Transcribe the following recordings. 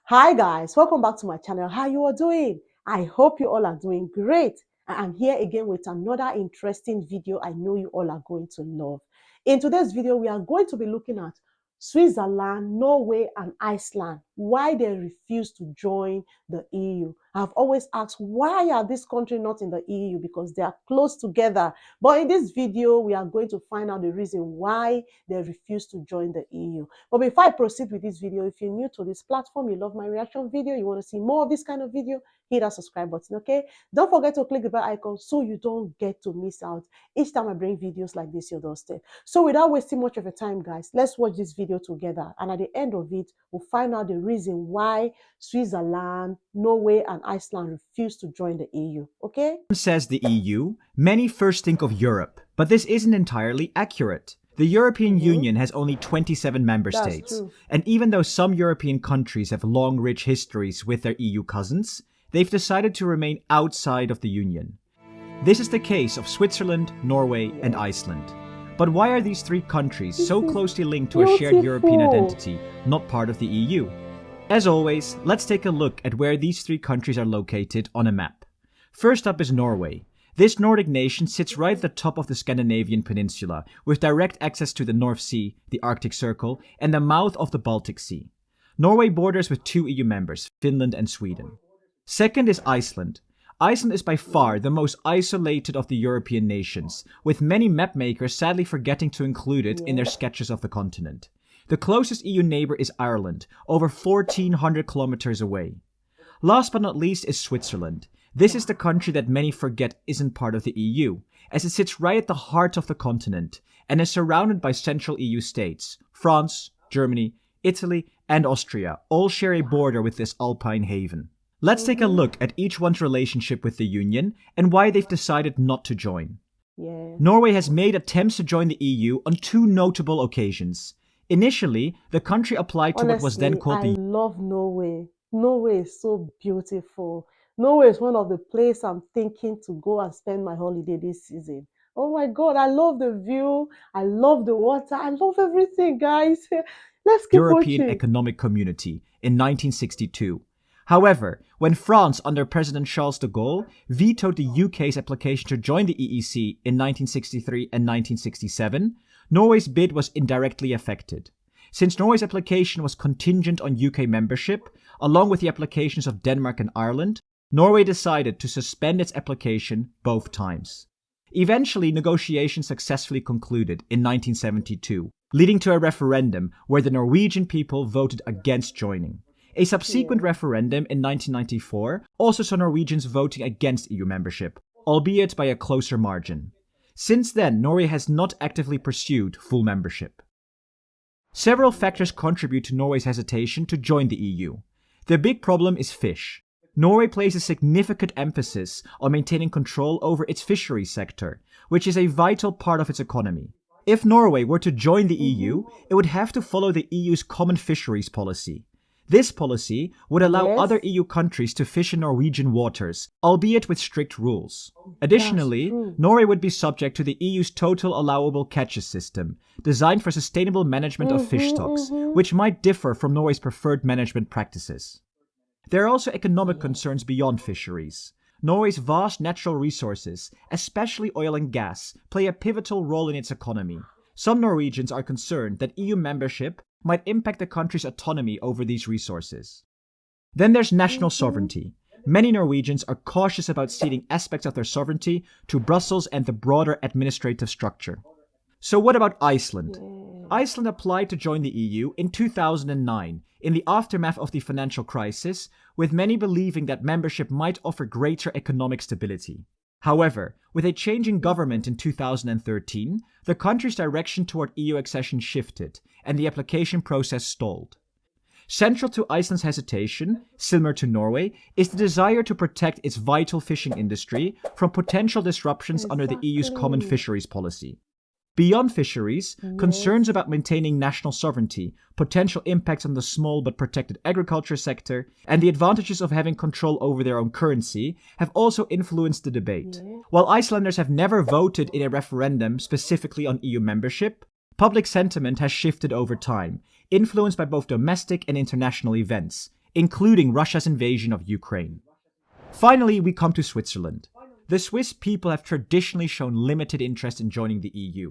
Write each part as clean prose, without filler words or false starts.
Hi guys, welcome back to my channel. How you are doing? I hope you all are doing great. I'm here again with another interesting video I know you all are going to love. In today's video, we are going to be looking at Switzerland, Norway, and Iceland, why they refuse to join the EU. I've always asked, why are these countries not in the EU? Because they are close together. But in this video, we are going to find out the reason why they refuse to join the EU. But before I proceed with this video, if you're new to this platform, you love my reaction video, you want to see more of this kind of video, hit that subscribe button, okay? Don't forget to click the bell icon so you don't get to miss out each time I bring videos like this your doorstep. So without wasting much of your time, guys, let's watch this video together. And at the end of it, we'll find out the reason why Switzerland, Norway, and Iceland refuse to join the EU, okay? Says the EU, many first think of Europe, but this isn't entirely accurate. The European Union has only 27 member states, and even though some European countries have long, rich histories with their EU cousins, they've decided to remain outside of the Union. This is the case of Switzerland, Norway, and Iceland. But why are these three countries so closely linked to a shared European identity, not part of the EU? As always, let's take a look at where these three countries are located on a map. First up is Norway. This Nordic nation sits right at the top of the Scandinavian peninsula, with direct access to the North Sea, the Arctic Circle, and the mouth of the Baltic Sea. Norway borders with two EU members, Finland and Sweden. Second is Iceland. Iceland is by far the most isolated of the European nations, with many mapmakers sadly forgetting to include it in their sketches of the continent. The closest EU neighbor is Ireland, over 1,400 kilometers away. Last but not least is Switzerland. This is the country that many forget isn't part of the EU, as it sits right at the heart of the continent and is surrounded by central EU states. France, Germany, Italy, and Austria all share a border with this alpine haven. Let's take a look at each one's relationship with the Union and why they've decided not to join. Norway has made attempts to join the EU on two notable occasions. Initially, the country applied to what was then called I love Norway. Norway is so beautiful. Norway is one of the places I'm thinking to go and spend my holiday this season. Oh my God, I love the view. I love the water. I love everything, guys. Let's keep European watching. Economic Community in 1962. However, when France, under President Charles de Gaulle, vetoed the UK's application to join the EEC in 1963 and 1967, Norway's bid was indirectly affected. Since Norway's application was contingent on UK membership, along with the applications of Denmark and Ireland, Norway decided to suspend its application both times. Eventually, negotiations successfully concluded in 1972, leading to a referendum where the Norwegian people voted against joining. A subsequent referendum in 1994 also saw Norwegians voting against EU membership, albeit by a closer margin. Since then, Norway has not actively pursued full membership. Several factors contribute to Norway's hesitation to join the EU. The big problem is fish. Norway places significant emphasis on maintaining control over its fisheries sector, which is a vital part of its economy. If Norway were to join the EU, it would have to follow the EU's common fisheries policy. This policy would allow other EU countries to fish in Norwegian waters, albeit with strict rules. Additionally, Norway would be subject to the EU's total allowable catches system, designed for sustainable management of fish stocks, which might differ from Norway's preferred management practices. There are also economic concerns beyond fisheries. Norway's vast natural resources, especially oil and gas, play a pivotal role in its economy. Some Norwegians are concerned that EU membership might impact the country's autonomy over these resources. Then there's national sovereignty. Many Norwegians are cautious about ceding aspects of their sovereignty to Brussels and the broader administrative structure. So what about Iceland? Iceland applied to join the EU in 2009, in the aftermath of the financial crisis, with many believing that membership might offer greater economic stability. However, with a change in government in 2013, the country's direction toward EU accession shifted, and the application process stalled. Central to Iceland's hesitation, similar to Norway, is the desire to protect its vital fishing industry from potential disruptions under the EU's common fisheries policy. Beyond fisheries, concerns about maintaining national sovereignty, potential impacts on the small but protected agriculture sector, and the advantages of having control over their own currency have also influenced the debate. While Icelanders have never voted in a referendum specifically on EU membership, public sentiment has shifted over time, influenced by both domestic and international events, including Russia's invasion of Ukraine. Finally, we come to Switzerland. The Swiss people have traditionally shown limited interest in joining the EU.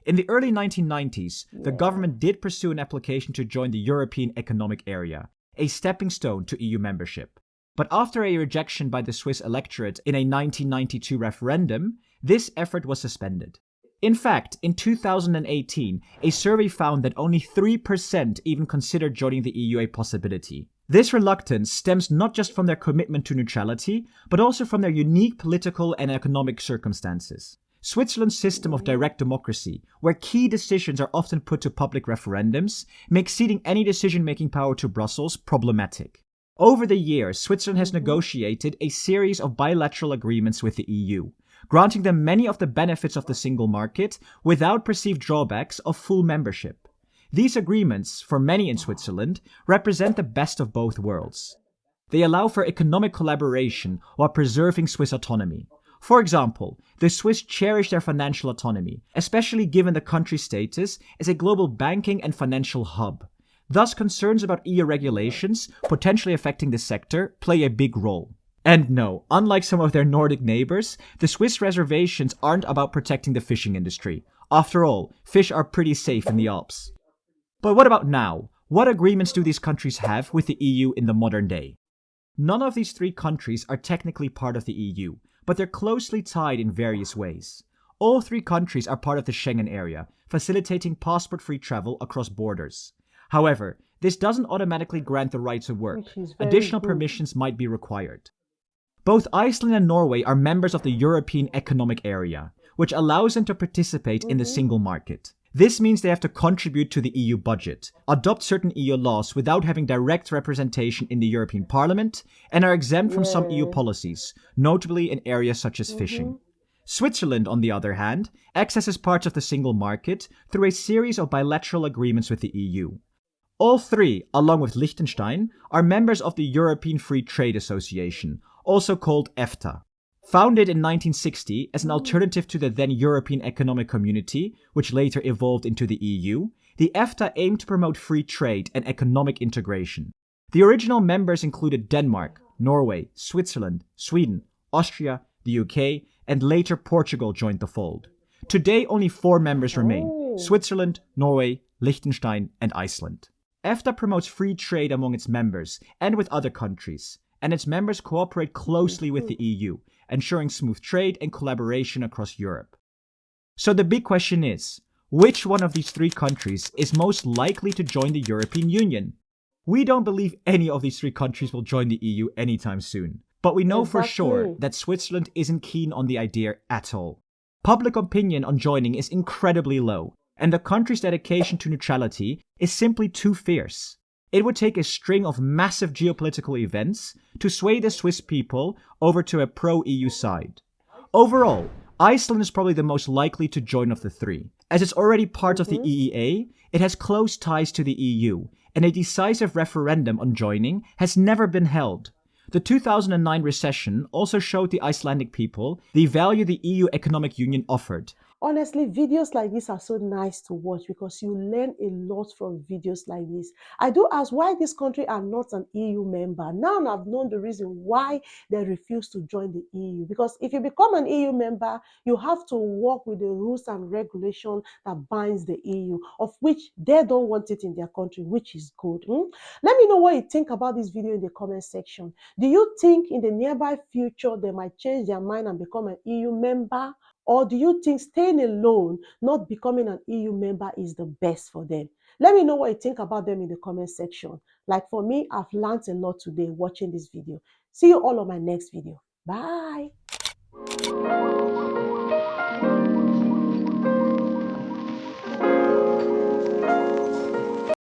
In the early 1990s, the government did pursue an application to join the European Economic Area, a stepping stone to EU membership. But after a rejection by the Swiss electorate in a 1992 referendum, this effort was suspended. In fact, in 2018, a survey found that only 3% even considered joining the EU a possibility. This reluctance stems not just from their commitment to neutrality, but also from their unique political and economic circumstances. Switzerland's system of direct democracy, where key decisions are often put to public referendums, makes ceding any decision-making power to Brussels problematic. Over the years, Switzerland has negotiated a series of bilateral agreements with the EU, granting them many of the benefits of the single market without perceived drawbacks of full membership. These agreements, for many in Switzerland, represent the best of both worlds. They allow for economic collaboration while preserving Swiss autonomy. For example, the Swiss cherish their financial autonomy, especially given the country's status as a global banking and financial hub. Thus, concerns about EU regulations, potentially affecting the sector, play a big role. And no, unlike some of their Nordic neighbors, the Swiss reservations aren't about protecting the fishing industry. After all, fish are pretty safe in the Alps. But what about now? What agreements do these countries have with the EU in the modern day? None of these three countries are technically part of the EU, but they're closely tied in various ways. All three countries are part of the Schengen area, facilitating passport-free travel across borders. However, this doesn't automatically grant the right to work. Additional permissions might be required. Both Iceland and Norway are members of the European Economic Area, which allows them to participate in the single market. This means they have to contribute to the EU budget, adopt certain EU laws without having direct representation in the European Parliament, and are exempt from some EU policies, notably in areas such as fishing. Switzerland, on the other hand, accesses parts of the single market through a series of bilateral agreements with the EU. All three, along with Liechtenstein, are members of the European Free Trade Association, also called EFTA. Founded in 1960 as an alternative to the then European Economic Community, which later evolved into the EU, the EFTA aimed to promote free trade and economic integration. The original members included Denmark, Norway, Switzerland, Sweden, Austria, the UK, and later Portugal joined the fold. Today, only 4 members remain: Switzerland, Norway, Liechtenstein, and Iceland. EFTA promotes free trade among its members and with other countries, and its members cooperate closely with the EU, ensuring smooth trade and collaboration across Europe. So the big question is, which one of these 3 countries is most likely to join the European Union? We don't believe any of these 3 countries will join the EU anytime soon, but we know for sure that Switzerland isn't keen on the idea at all. Public opinion on joining is incredibly low, and the country's dedication to neutrality is simply too fierce. It would take a string of massive geopolitical events to sway the Swiss people over to a pro-EU side. Overall, Iceland is probably the most likely to join of the 3. As it's already part of the EEA, it has close ties to the EU, and a decisive referendum on joining has never been held. The 2009 recession also showed the Icelandic people the value the EU Economic Union offered. Honestly, videos like this are so nice to watch because you learn a lot from videos like this. I do ask why this country are not an EU member. Now I've known the reason why they refuse to join the EU. Because if you become an EU member, you have to work with the rules and regulations that binds the EU, of which they don't want it in their country, which is good. Let me know what you think about this video in the comment section. Do you think in the nearby future they might change their mind and become an EU member? Or do you think staying alone, not becoming an EU member is the best for them? Let me know what you think about them in the comment section. Like for me, I've learned a lot today watching this video. See you all on my next video. Bye.